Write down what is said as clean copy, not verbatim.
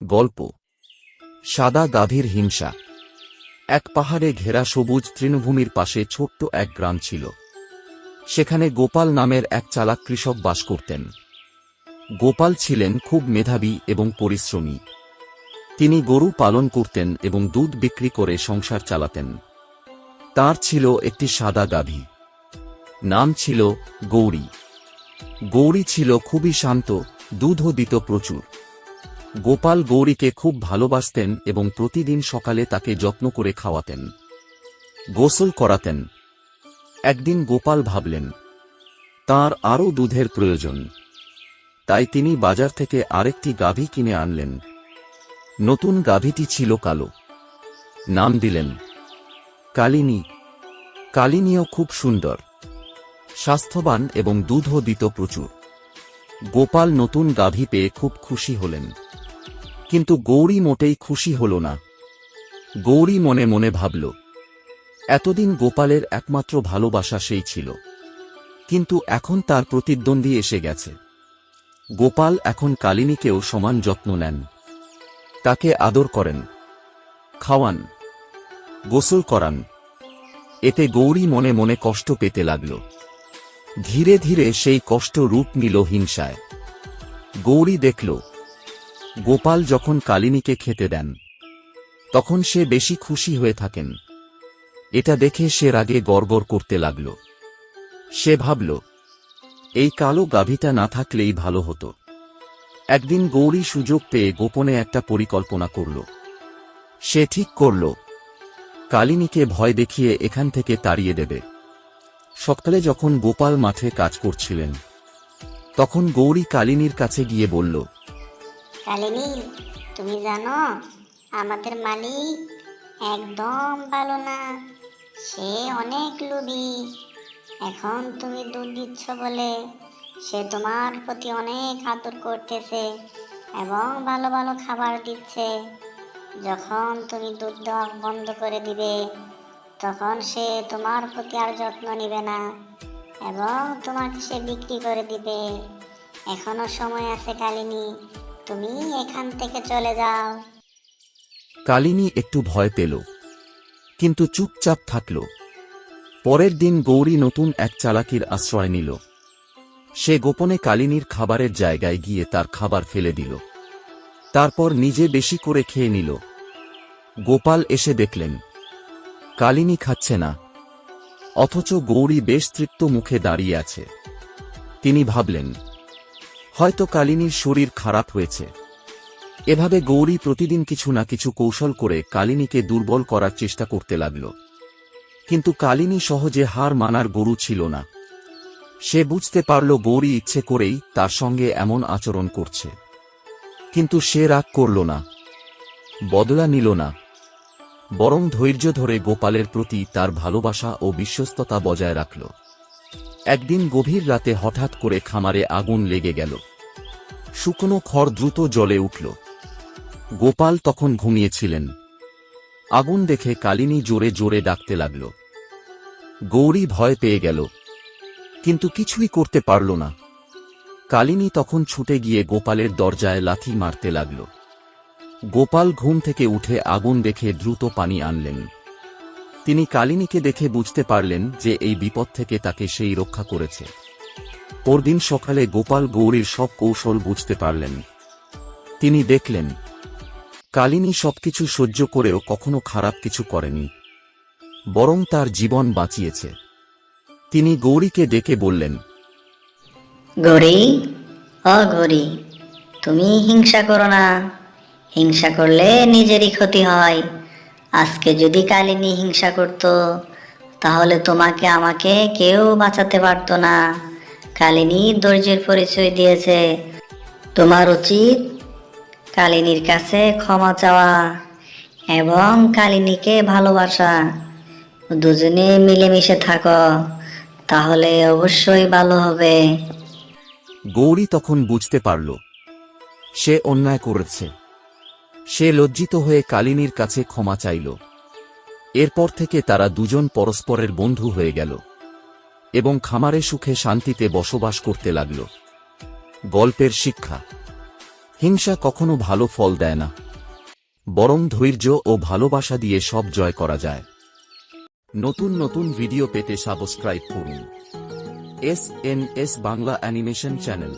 গল্প সাদা গাভীর হিংসা। এক পাহাড়ে ঘেরা সবুজ তৃণভূমির পাশে ছোট্ট এক গ্রাম ছিল। সেখানে গোপাল নামের এক চালাক কৃষক বাস করতেন। গোপাল ছিলেন খুব মেধাবী এবং পরিশ্রমী। তিনি গরু পালন করতেন এবং দুধ বিক্রি করে সংসার চালাতেন। তার ছিল একটি সাদা গাভী। নাম ছিল গৌরী। গৌরী ছিল খুবই শান্ত, দুধও দিত প্রচুর। গোপাল গৌরীকে খুব ভালোবাসতেন এবং প্রতিদিন সকালে তাকে যত্ন করে খাওয়াতেন, গোসল করাতেন। একদিন গোপাল ভাবলেন তার আরও দুধের প্রয়োজন। তাই তিনি বাজার থেকে আরেকটি গাভী কিনে আনলেন। নতুন গাভীটি ছিল কালো। নাম দিলেন কালিনী। কালিনীও খুব সুন্দর, স্বাস্থ্যবান এবং দুধও দিত প্রচুর। গোপাল নতুন গাভী পেয়ে খুব খুশি হলেন। কিন্তু গৌরী মোটেই খুশি হল না। গৌরী মনে মনে ভাবল, এতদিন গোপালের একমাত্র ভালোবাসা সেই ছিল, কিন্তু এখন তার প্রতিদ্বন্দ্বী এসে গেছে। গোপাল এখন কালিনীকেও সমান যত্ন নেন, তাকে আদর করেন, খাওয়ান, গোসল করান। এতে গৌরী মনে মনে কষ্ট পেতে লাগল। ধীরে ধীরে সেই কষ্ট রূপ নিল হিংসায়। গৌরী দেখল গোপাল যখন কালিনীকে খেতে দেন তখন সে বেশি খুশি হয়ে থাকেন। এটা দেখে সে রাগে গড়গড় করতে লাগল। সে ভাবল, এই কালো গাভীটা না থাকলেই ভালো হতো। একদিন গৌরী সুযোগ পেয়ে গোপনে একটা পরিকল্পনা করল। সে ঠিক করল কালিনীকে ভয় দেখিয়ে এখান থেকে তাড়িয়ে দেবে। সকালে যখন গোপাল মাঠে কাজ করছিলেন তখন গৌরী কালিনীর কাছে গিয়ে বলল, কালিনী, তুমি জানো আমাদের মালিক একদম ভালো না। সে অনেক লোভী। এখন তুমি দুধ দিচ্ছ বলে সে তোমার প্রতি অনেক আদর করতেছে এবং ভালো ভালো খাবার দিচ্ছে। যখন তুমি দুধ দেওয়া বন্ধ করে দিবে তখন সে তোমার প্রতি আর যত্ন নিবে না এবং তোমাকে সে বিক্রি করে দিবে। এখনো সময় আছে কালিনী, তুমি এখান থেকে চলে যাও। কালিনী একটু ভয় পেল, কিন্তু চুপচাপ থাকল। পরের দিন গৌরী নতুন এক চালাকির আশ্রয় নিল। সে গোপনে কালিনীর খাবারের জায়গায় গিয়ে তার খাবার ফেলে দিল। তারপর নিজে বেশি করে খেয়ে নিল। গোপাল এসে দেখলেন কালিনী খাচ্ছে না, অথচ গৌরী বেশ তৃপ্ত মুখে দাঁড়িয়ে আছে। তিনি ভাবলেন হয়তো কালিনীর শরীর খারাপ হয়েছে। এভাবে গৌরী প্রতিদিন কিছু না কিছু কৌশল করে কালিনীকে দুর্বল করার চেষ্টা করতে লাগল। কিন্তু কালিনী সহজে হার মানার গরু ছিল না। সে বুঝতে পারল গৌরী ইচ্ছে করেই তার সঙ্গে এমন আচরণ করছে। কিন্তু সে রাগ করল না, বদলা নিল না, বরং ধৈর্য ধরে গোপালের প্রতি তার ভালোবাসা ও বিশ্বস্ততা বজায় রাখল। একদিন গভীর রাতে হঠাৎ করে খামারে আগুন লেগে গেল। শুকনো খড় দ্রুত জ্বলে উঠল। গোপাল তখন ঘুমিয়েছিলেন। আগুন দেখে কালিনী জোরে জোরে ডাকতে লাগল। গৌরী ভয় পেয়ে গেল, কিন্তু কিছুই করতে পারল না। কালিনী তখন ছুটে গিয়ে গোপালের দরজায় লাথি মারতে লাগল। গোপাল ঘুম থেকে উঠে আগুন দেখে দ্রুত পানি আনলেন। তিনি কালিনীকে দেখে বুঝতে পারলেন যে এই বিপদ থেকে তাকে সেই রক্ষা করেছে। পরদিন সকালে গোপাল গৌরীর সব কৌশল বুঝতে পারলেন। তিনি দেখলেন কালিনী সবকিছু সহ্য করেও কখনো খারাপ কিছু করেনি, বরং তার জীবন বাঁচিয়েছে। তিনি গৌরীকে ডেকে বললেন, গৌরী, ও গৌরী, তুমি হিংসা করো না। হিংসা করলে নিজেরই ক্ষতি হয়। আজকে যদি কালিনী হিংসা করত তাহলে তোমাকে আমাকে কেউ বাঁচাতে পারতো না। কালিনী ধৈর্যের পরিচয় দিয়েছে। তোমার উচিত কালিনীর কাছে ক্ষমা চাওয়া এবং কালিনীকে ভালোবাসা। দুজনে মিলেমিশে থাকো, তাহলে অবশ্যই ভালো হবে। গৌরী তখন বুঝতে পারল সে অন্যায় করেছে। সে লজ্জিত হয়ে কালিনীর কাছে ক্ষমা চাইল। এরপর থেকে তারা দুজন পরস্পরের বন্ধু হয়ে গেল এবং খামারে সুখে শান্তিতে বসবাস করতে লাগল। গল্পের শিক্ষা: হিংসা কখনো ভালো ফল দেয় না, বরং ধৈর্য ও ভালোবাসা দিয়ে সব জয় করা যায়। নতুন নতুন ভিডিও পেতে সাবস্ক্রাইব করুন এস বাংলা অ্যানিমেশন চ্যানেল।